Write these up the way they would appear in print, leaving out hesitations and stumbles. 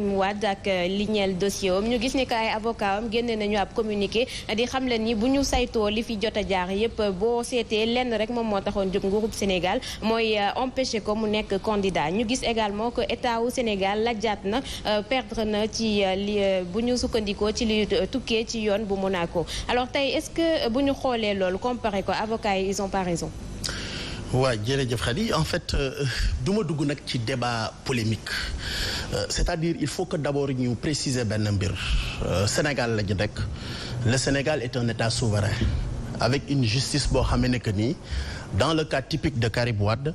Wade ak li ñeel dossier am ñu gis ni que ay avocat am génne nañu ab communiqué di xam le ni bu ñu saytoo li fi jot a jaar yépp boo seetee lenn rek moom moo taxoon jóg nguurub Sénégal mooy empêcher ko mu nekk candidat ñu gis également que état wu Sénégal lajjaat na perdre na ci li bu ñu sukkandikoo ci li tukkee ci yoon bu Monaco alors tey est-ce que bu ñu xoolee loolu comparé ko avocats yi ils ont pas raison. waaw jërëjëf Khady en fait du ma dugg nag ci débat polémique c'est-à-dire il faut que d'abord ñu préciser benn mbir Sénégal la ñu nekk le Sénégal est un état souverain avec une justice boo xam ne que nii dans le cas typique de Karim Wade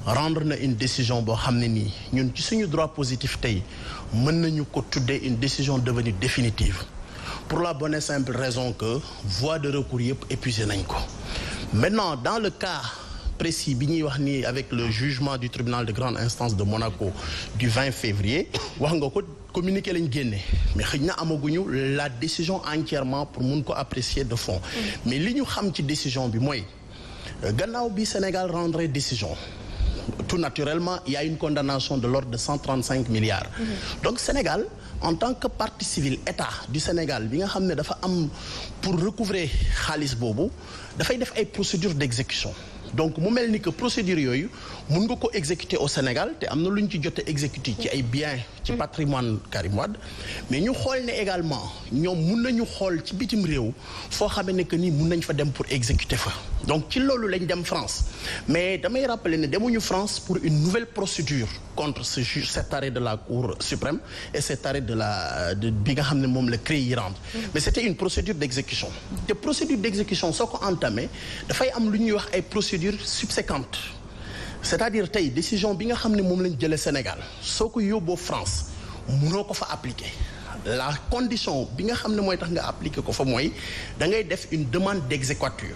rendre na une décision boo xam ne nii ñun ci suñu droit positif tey mën nañu ko tuddee une décision devenue définitive pour la bonne et simple raison que voie de recours yëpp épuisé nañ ko maintenant dans le cas précis bi ñuy wax ni avec le jugement du tribunal de grande instance de Monaco du 20 février wax nga ko communiqué lañ génne mais xëy na amaguñu la décision entièrement pour mun ko apprécier de fond mais li ñu xam ci décision bi mooy gannaaw bi Sénégal rendrait décision tout naturellement il y a une condamnation de l'ordre de 135 milliards donc Sénégal en tant que partie civile état du Sénégal bi nga xam ne dafa am pour recouvrer xaalis boobu dafay def ay procédures d'exécution donc mu mel ni que procédure yooyu mun nga ko exécuter au Sénégal te am na lu ñu ci jot a exécuter ci ay biens ci patrimoine Karim Wade mais ñu xool ne également ñoom mun nañu xool ci bitim réew foo xamee ne que nii mun nañ fa dem pour exécuter fa donc ci loolu lañ dem France mais damay rappeler ne demuñu France pour une nouvelle procédure contre ce juge cet arrêt de la Cour suprême et cet arrêt bi nga xam ne moom la CREI yi rendre mais c'était une procédure d'exécution te procédure d'exécution soo ko entamé dafay am lu ñuy wax ay procédures subséquentes c'est-à-dire tey décision bi nga xam ne moom lañ jëlee Sénégal soo ko yóbboo France mënoo ko fa appliquer la condition bi nga xam ne mooy tax nga appliquer ko fa mooy da ngay def une demande d'exéquatur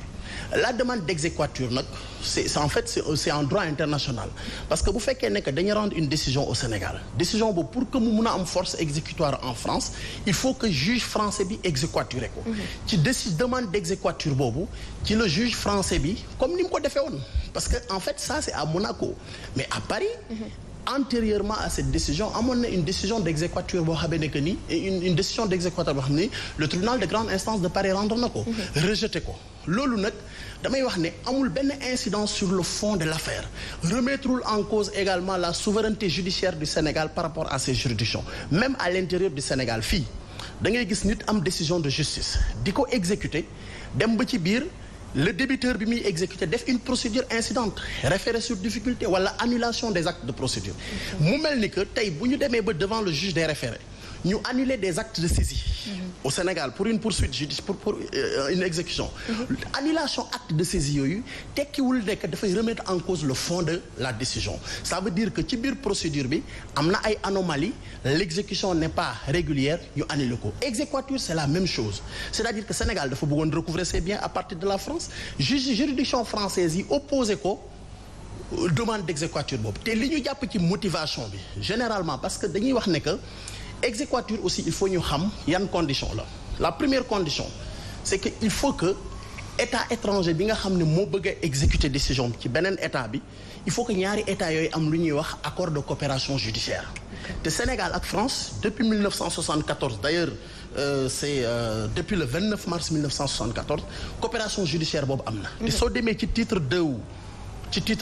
la demande d'exéquatur nag c'est en fait c'est en droit international parce que bu fekkee ne que dañu rendre une décision au Sénégal décision boobu pour que mu mun a am force exécutoire en France il faut que juge français bi exéquaturé ko ci demande d'exéquatur boobu ci le juge français bi comme ni mu ko defee woon parce que en fait ça c'est à Monaco mais à Paris antérieurement à cette décision amoon na une décision d'exéquatur boo xamee ne que ni une décision d'exéquatur boo xam ni le tribunal de grande instance de Paris rendre na ko rejeté ko loolu nag damay wax ne amul benn incidence sur le fond de l'affaire remettrul en cause également la souveraineté judiciaire du Sénégal par rapport à ces juridictions même à l'intérieur du Sénégal fii da ngay gis nit am décision de justice di ko exécuter dem ba ci biir le débiteur bi muy exécuter def une procédure incidente référé sur difficulté wala annulation des actes de procédure mu mel ni que tey bu ñu demee ba devant le juge des référés ñu annuler des actes de saisie au Sénégal pour une poursuite judiciaire pour une exécution annulation acte de saisie yooyu tekkiwul nekk dafay remettre en cause le fond de la décision ça veut dire que ci biir procédure bi am na ay anomalies l'exécution n'est pas régulière ñu annuler ko exéquatur c'est la même chose c'est-à-dire que Sénégal dafa bëggoon recouvrer ses biens à partir de la France juridiction française yi opposé ko demande d'exéquatur boobu te li ñu jàpp ci motivation bi généralement parce que dañuy wax ne que exéquatur aussi il faut ñu xam yan condition la première condition c'est que il faut que état étranger bi nga xam ne moo bëgg a exécuter décision ci beneen état bi il faut que ñaari état yooyu am lu ñuy wax accord de coopération judiciaire te Sénégal ak France depuis 1974 d'ailleurs c'est depuis le 29 mars 1974 coopération judiciaire boobu am na te soo demee ci titre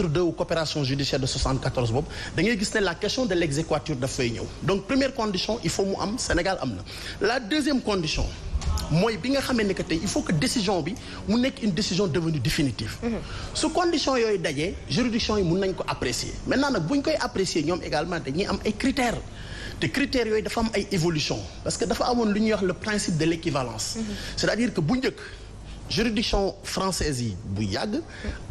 2 wu coopération judiciaire de 74 boobu da ngay gis ne la question de l'exéquatur daf fay ñëw donc première condition il faut mu am Sénégal am na la deuxième condition mooy bi nga xamee ne que tey il faut que décision bi mu nekk une décision devenue définitive su condition yooyu dajee juridiction yi mun nañ ko apprécier maintenant nag bu ñu koy apprécier ñoom également dañuy am ay critères te critères yooyu dafa am ay évolution parce que dafa amoon lu ñuy wax le principe de l'équivalence c'est-à-dire que bu njëkk juridiction française yi bu yàgg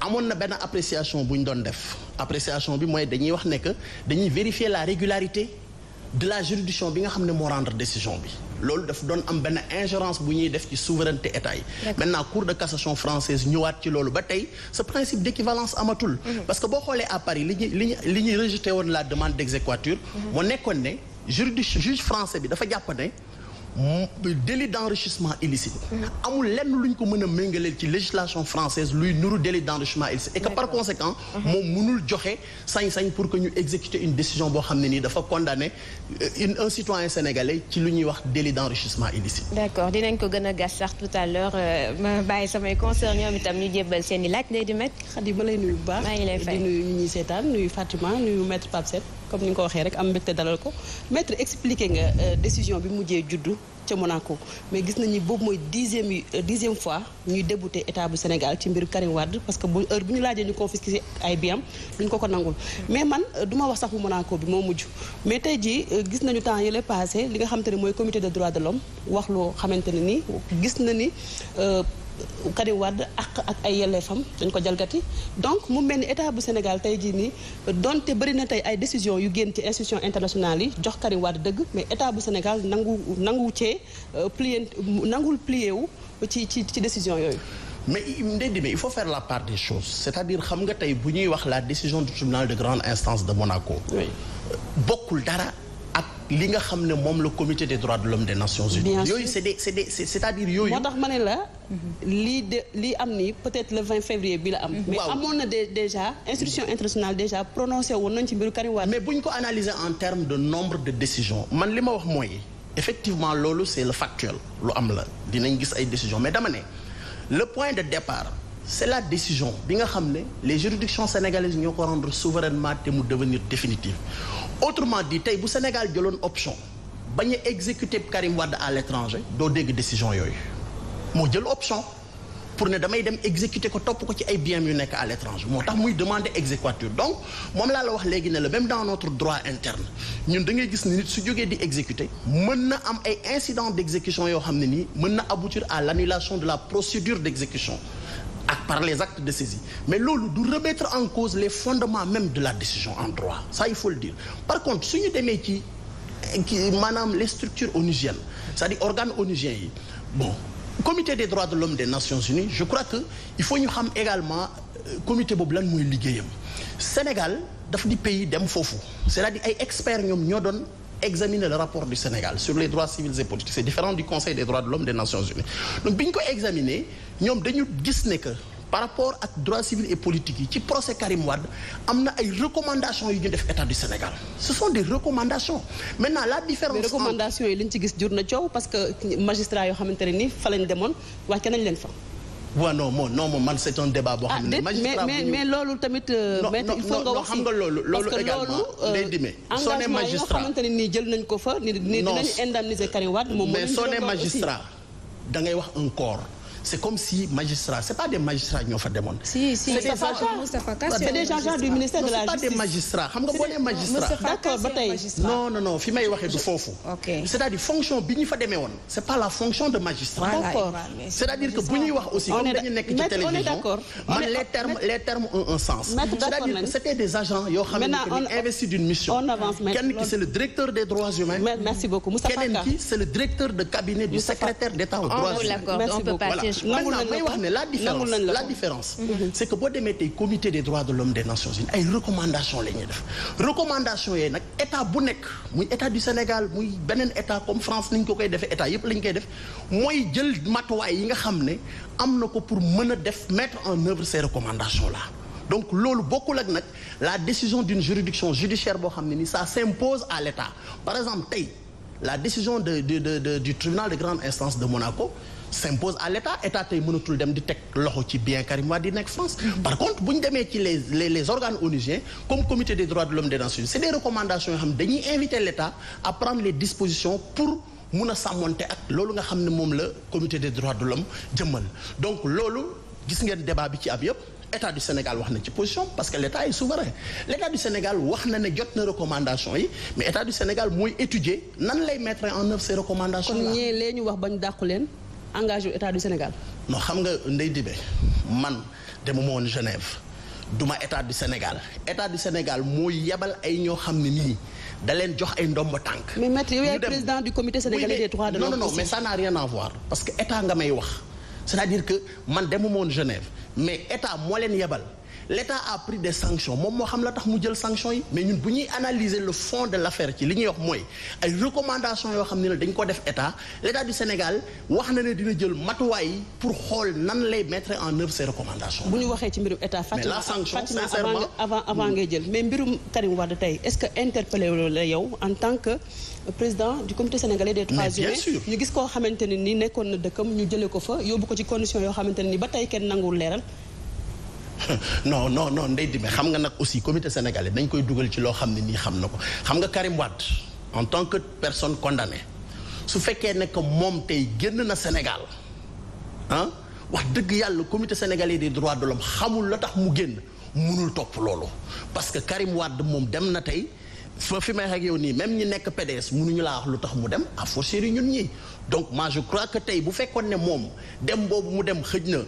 amoon na benn appréciation bu ñu doon def appréciation bi mooy dañuy wax ne que dañuy vérifier la régularité de la juridiction bi nga xam ne moo rendre décision bi loolu daf doon am benn ingérence bu ñuy def ci souveraineté état yi maintenant cour de cassation française ñëwaat ci loolu ba tey ce principe d'équivalence amatul parce que boo xoolee à Paris li ñuy rejeté woon la demande d'exéquatur moo nekkoon ne juge français bi dafa jàpp ne délit d'enrichissement illicite amul lenn luñ ko mën a méngaleel ci législation française luy nuru délit d'enrichissement illicite et que par conséquent moom mënul joxe sañ-sañ pour que ñu exécuter une décision boo xam ne nii dafa condamner un citoyen sénégalais ci lu ñuy wax délit d'enrichissement illicite. D'accord dinañ ko gën a gas sax tout à l'heure ma bàyyi samay conseillers ñoom itam ñu jébbal seen i laaj Ndeye Dimet. Khady ma lay nuyu bu baax. maa ngi lay fay di nuyu ñu ñuy seetaan nuyu Fatima nuyu maître Pape Sène comme ni nga ko waxee rek am mbégte dalal ko maître expliqué nga décision bi mujjee juddu ca Monaco mais gis nañu boobu mooy dixième fois ñuy débouté état bu Sénégal ci mbiru Karim Wade parce que bu ñu laajee ñu confisqué ay biam duñ ko nangul mais man du ma wax sax bu Monaco bi moo mujj mais tey jii gis nañu temps yële passé li nga xamante ne mooy comité des droits de l'homme wax loo xamante ne ni gis na ni Karim Wade ak ay yelleefam dañ ko jalgati donc mu mel ni état bu Sénégal tey jii nii donte bëri na tey ay décisions yu génn ci institution internationale yi jox Karim Wade dëgg mais état bu Sénégal nangu cee plié wu ci décision yooyu. mais Ndeye Dimet il faut faire la part des choses c'est-à-dire xam nga tey bu ñuy wax la décision du tribunal de grande instance de Monaco. bokkul dara. ak li nga xam ne moom le comité des droits de l'homme des Nations Unies. yooyu c'est-à-dire yooyu. moo tax ma ne la lii am ni peut-être le 20 février bi la am. mais amoon na déjà institution internationale déjà prononcé woon nañ ci mbiru Karim Wade. mais bu ñu ko analyser en termes de nombre de décisions man li ma wax mooy effectivement loolu c'est le factuel lu am la dinañ gis ay décisions mais dama ne le point de départ c'est la décision bi nga xam ne les juridictions sénégalaises ñoo ko rendre souverainement te mu devenir définitive. autrement dit tey bu Sénégal jëloon option bañ a exécuter Karim Wade à l'étranger doo dégg décision yooyu moo jël option pour ne damay dem exécuter ko topp ko ci ay biens yu nekk à l'étranger moo tax muy demander exéquatur donc moom laa la wax léegi ne la même dans notre droit interne ñun da ngay gis ni nit su jógee di exécuter mën na am ay incidents d'exécution yoo xam ne nii mën na aboutir à l'annulation de la procédure d'exécution ak par les actes de saisie mais loolu du remettre en cause les fondements même de la décision en droit ça il faut le dire par contre suñu demee ci maanaam les structures onusiennes c'est-à-dire organes onusiens yi bon comité des droits de l'homme des Nations Unies je crois que il faut ñu xam également comité boobu lan mooy liggéeyam Sénégal dafa di pays dem foofu c'est-à-dire ay experts ñoom ñoo doon examiner le rapport du Sénégal sur les droits civils et politiques c'est différent du Conseil des droits de l'homme des Nations Unies donc bi ñu ko examiner ñoom dañu gis ne que par rapport ak droits civils et politiques yi ci procès Karim Wade am na ay recommandations yu ñu def état du Sénégal ce sont des recommandations maintenant la différence. mais recommandations yi li ñu ci gis jur na coow parce que magistrat yoo xamante ne ni fa lañ demoon wàcce nañ leen fa. waaw non man c'est un débat boo xam ne. magistrat mais loolu tamit. il faut nga wax xam nga loolu également day dimee. soo nee magistrat engagement yi nga xamante ne nii jël nañ ko fa. ni dinañu indemniser Karim Wade moom mais soo nee magistrat da ngay wax un corps. c'est comme si magistrat c'est pas des magistrats ñoo fa demoon. si c'est des agents du ministère de la justice. c'est pas des magistrats xam nga boo nee magistrat. d'accord ba tey non fi may waxee du foofu. c'est-à-dire fonction bi ñu fa demee woon. c'est pas la fonction de magistrat. d'accord c'est-à-dire que bu ñuy wax aussi. comme dañu nekk ci télévision man les termes ont un sens. c'est-à-dire que c'était des agents yoo xam ne investis d'une mission. on avance kenn ki c'est le directeur des droits humains. merci beaucoup Moustapha Ka keneen ki c'est le directeur de cabinet du secrétaire d'État aux droits humains. on peut partir. maintenant may wax ne la différence c'est que boo demee tey comité des droits de l'homme des Nations Unies ay recommandations la ñuy def recommandations yooyu nag état bu nekk muy état du Sénégal muy beneen état comme France ni ñu ko koy defee état yëpp la ñu koy def mooy jël matuwaay yi nga xam ne am na ko pour mën a mettre en œuvre ces recommandations là donc loolu bokkul ak nag la décision d'une juridiction judiciaire boo xam ne ni ça s'impose à l'état par exemple tey la décision du tribunal de grande instance de Monaco s'impose à l'état tey mënatul dem di teg loxo ci bien Karim Wade di nekk France. par contre bu ñu demee ci les organes onusiens comme comité des droits de l'homme des Nations Unies c'est des recommandations yoo xam ne dañuy inviter l'état à prendre les dispositions pour mun a sàmmonte ak loolu nga xam ne moom la comité des droits de l'homme jëmmal donc loolu gis ngeen débat bi ci ab yëpp état du Sénégal wax na ci position parce que l'état est souverain l'état du Sénégal wax na ne jot na recommandation yi mais état du Sénégal mooy étudier nan lay mettre en œuvre ces recommandations là. kon ñee lee ñu wax bañ dàqu leen. engagé état du Sénégal. non xam nga Ndeye Dibe man dama woon Genève duma état du Sénégal mooy yebal ay ñoo xam ne nii da leen jox ay ndomba tànk. mais maître yow yaay président du comité sénégalais des droits de l'homme. non mais ça n'a rien à voir parce que état nga may wax c'est-à-dire que man dama woon Genève mais état moo leen yebal l'État a pris des sanctions moom moo xam la tax mu jël sanctions yi mais ñun bu ñuy analyser le fond de l'affaire ci li ñuy wax mooy ay recommandations yoo xam ne dañ ko def l'État du Sénégal wax na ne dina jël matuwaay yi pour xool nan lay mettre en œuvre ces recommandations. bu ñu waxee ci mbirum État mais la sanction sincèrement avant ngay jël mais mbirum Karim Wade tey est-ce que interpellé la yow en tant que président du comité sénégalais des droits humains ñu gis koo xamante ne ni nekkoon na dëkkam ñu jëlee ko fa yóbbu ko ci condition yoo xamante ne ni ba tey kenn nanguwul leeral. non Ndeye Dime xam nga nag aussi comité sénégalais dañ koy dugal ci loo xam ne nii xam na ko xam nga Karim Wade en tant que personne condamnée su fekkee ne que moom tey génn na Sénégal ah wax dëgg yàlla comité sénégalais des droits de l'homme xamul la tax mu génn mënul topp loolu parce que Karim Wade moom dem na tey. fi may ak yow nii même ñi nekk PDS mënuñu laa wax lu tax mu dem à fortiori ñun ñi donc moi je crois que tey bu fekkoon ne moom dem boobu mu dem xëj na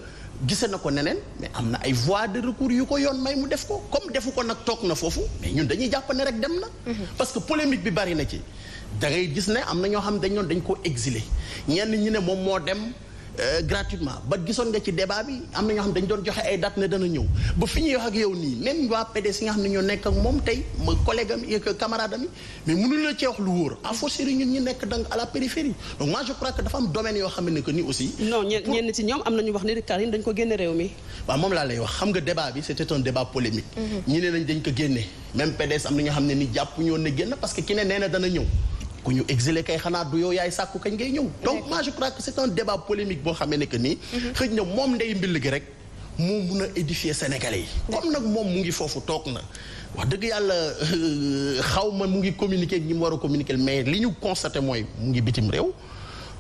gise na ko neneen mais am na ay voies de recours yu ko yoon may mu def ko comme defu ko nag toog na foofu mais ñun dañuy jàpp ne rek dem na parce que polémique bi bari na ci da ngay gis ne am na ñoo xam dañ ko exilé ñenn ñi ne moom moo dem gratuitement ba gisoon nga ci débat bi am na ñoo xam dañ doon joxe ay date ne dana ñëw ba fi ñuy wax ak yow nii même waa PDS yi nga xam ne ñoo nekk ak moom tey ma collègue am ak camarade am mais mënuñu la cee wax lu wóor à fortiori ñun ñi nekk donc à la périphérie donc moi je crois que dafa am domaine yoo xam ne que ni aussi. non ñenn ci ñoom am na ñu wax ne Karim dañ ko génne réew mi. waaw moom laa lay wax xam nga débat bi c'était un débat polémique. ñi ne nañ dañ ko génne même PDS am na ñoo xam ne ni jàpp ñoon ne génn parce que ki ne nee na dana ñëw. ku ñu exilé kay xanaa du yow yaay sàkku kañ ngay ñëw donc moi je crois que c'est un débat polémique boo xamee ne que nii xëj na moom ndey mbill gi rek moo mun a édifier sénégalais yi comme nag moom mu ngi foofu toog na wax dëgg yàlla xaw ma mu ngi communiquer ak ñi mu war a communiquer mais li ñu constaté mooy mu ngi bitim réew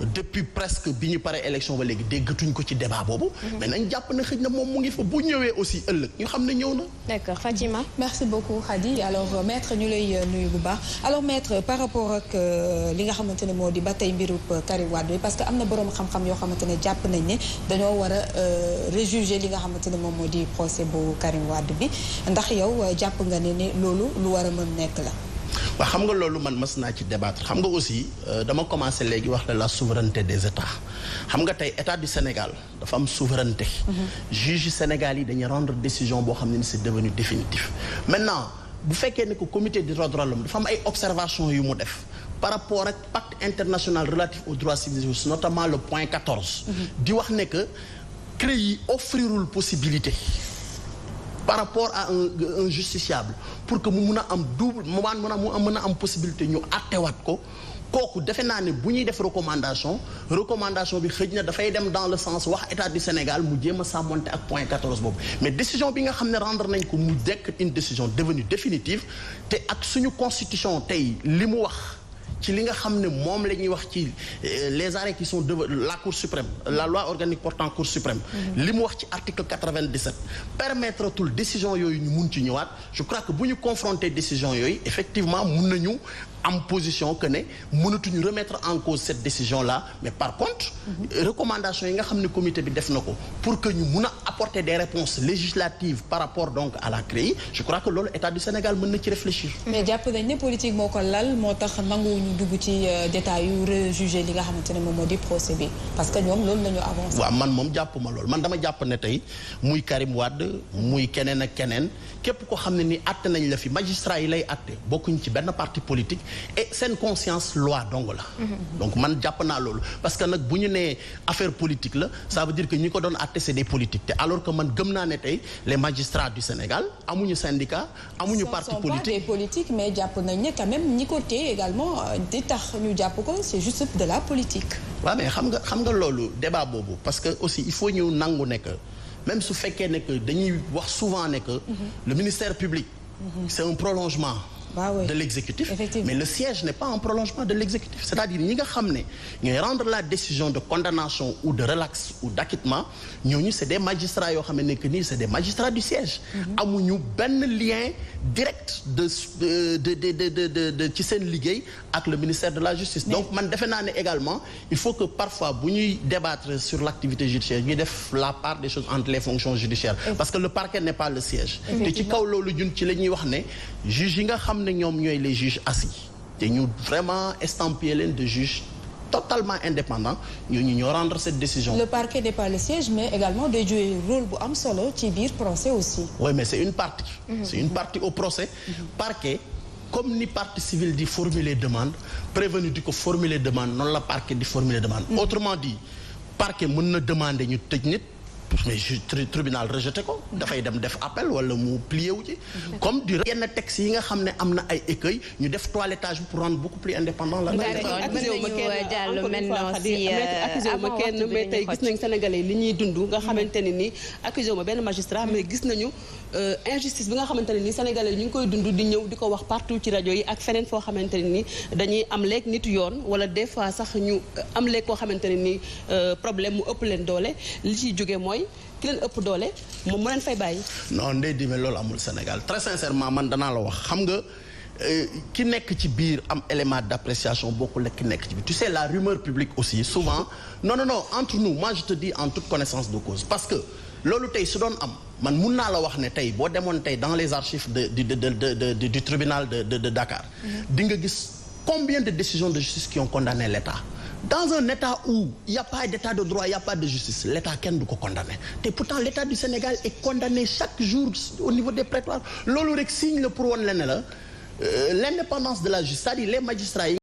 depuis presque bi ñu paree élection ba léegi déggatuñ ko ci débat boobu. mais nañ jàpp ne xëj na moom mu ngi fa bu ñëwee aussi ëllëg ñu xam ne ñëw na. d'accord Fatima. merci beaucoup Khady alors maître ñu lay nuyu bu baax alors maître par rapport ak li nga xamante ne moo di ba tey mbirub Karim Wade bi parce que am na boroom xam-xam yoo xamante ne jàpp nañ ne dañoo war a rejuger li nga xamante ne moom moo di procès bu Karim Wade bi ndax yow jàpp nga ne loolu lu war a mën nekk la. waaw xam nga loolu man mës naa ci débattre xam nga aussi dama commencé léegi wax la souveraineté des États xam nga tey État du Sénégal dafa am souveraineté. juge Sénégal yi dañuy rendre décision boo xam ne ni c'est devenu définitif. maintenant bu fekkee ne que comité des droits de l'homme dafa am ay observations yu mu def par rapport ak pacte international relatif aux droits civils notamment le point 14. di wax ne que CREI yi offrirul possibilité. par rapport à un justiciable pour que mu mun a am double mu mën a am possibilité ñu àttewaat ko kooku defe naa ne bu ñuy def recommandation bi xëj na dafay dem dans le sens wax État du Sénégal mu jéem a sàmmonte ak point 14 boobu mais décision bi nga xam ne rendre nañ ko mu dekk une décision devenue définitive te ak suñu constitution tey li mu wax ci li nga xam ne moom la ñuy wax ci les arrêts qui sont de la Cour suprême la loi organique portant Cour suprême li mu wax ci article 97 permettre tul décision yooyu ñu mun ci ñëwaat je crois que bu ñu confronter décision yooyu effectivement mun nañu am position que ne mënatuñu remettre en cause cette décision là mais par contre recommandations yi nga xam ne comité bi def na ko pour que ñu mun a apporter des réponses législatives par rapport donc à la CREI je crois que loolu État du Sénégal mën na ci réfléchir. mais jàpp nañ ne politique moo ko lal moo tax nanguwuñu dugg ci détails yu rejuger li nga xamante ne moom moo di procès bi parce que ñoom loolu la ñu avancé. waaw man moom jàppuma loolu man dama jàpp ne tey muy Karim Wade muy keneen ak keneen képp koo xam ne ni àtte nañ la fi magistrat yi lay àtte bokkuñ ci benn parti politique. et seen conscience loi dong la. donc man jàpp naa loolu parce que nag bu ñu nee affaire politique la ça veut dire que ñi ko doon àtte c'est des politiques te alors que man gëm naa ne tey les magistrats du Sénégal amuñu syndicat amuñu parti politique. ce sont pas des politiques mais jàpp nañ ne quand même ñi ko téye également di tax ñu jàpp ko c'est juste de la politique. waaw mais xam nga loolu débat boobu parce que aussi il faut ñu nangu ne que même su fekkee ne que dañuy wax souvent ne que le ministère public c'est un prolongement de l'exécutif mais le siège n'est pas un prolongement de l'exécutif c'est-à-dire ñi nga xam ne ñooy rendre la décision de condamnation ou de relax ou d'acquittement ñooñu c'est des magistrats yoo xam ne que nii c'est des magistrats du siège amuñu benn lien direct de ci seen liggéey ak le ministère de la justice donc man defe naa ne également il faut que parfois bu ñuy débattre sur l'activité judiciaire ñuy def la part des choses entre les fonctions judiciaires parce que le parquet n'est pas le siège te ci kaw loolu ñun ci la ñuy wax ne juge yi nga xam ne ñoom ñooy les juges assis te ñu vraiment estampillé leen de juges totalement indépendants ñoo rendre cette décision. Le parquet n'est pas le siège mais également day jouer rôle bu am solo ci biir procès aussi. Oui mais c'est une partie. C'est une partie au procès. Parquet comme ni partie civile di formuler demande prévenu di ko formuler demande noonu la parquet di formuler demande. Autrement dit parquet mën na demander ñu tëj nit. mais tribunal rejeté ko dafay dem def appel wala mu plié wu ci comme du yenn texte yi nga xam ne am na ay écueils ñu def toilettage pour rendre beaucoup plus indépendant la accusé wu ma kenn mais tey gis nañ sénégalais li ñuy dund nga xamante ne ni accusé wu ma benn magistrat mais gis nañu injustice bi nga xamante ne ni sénégalais ñu ngi koy dund di ñëw di ko wax partout ci rajo yi ak feneen foo xamante ne ni dañuy am leeg nit yoon wala des fois sax ñu am leeg koo xamante ne ni problème mu ëpp leen doole li ciy jógee mooy ki leen ëpp doole moom mu leen fay bàyyi. non ndey di mais loolu amul Sénégal très sincèrement man danaa la wax xam nga ki nekk ci biir am élément d'appréciation bokkul ak ki nekk ci biir tu sais la rumeur publique aussi souvent non entre nous moi je te dis en toute connaissance de cause parce que loolu tey su doon am man mun naa la wax ne tey boo demoon tey dans les archives du tribunal de Dakar di nga gis combien de décisions de justice qui ont condamné l'État. Dans un état où il n'y a pas d'état de droit, il n'y a pas de justice, l'état kenn du ko condamné te pourtant l'état du Sénégal est condamné chaque jour au niveau des prétoires loolu rek signe la pour woon leen la l'indépendance de la justice c'est-à-dire les magistrats yi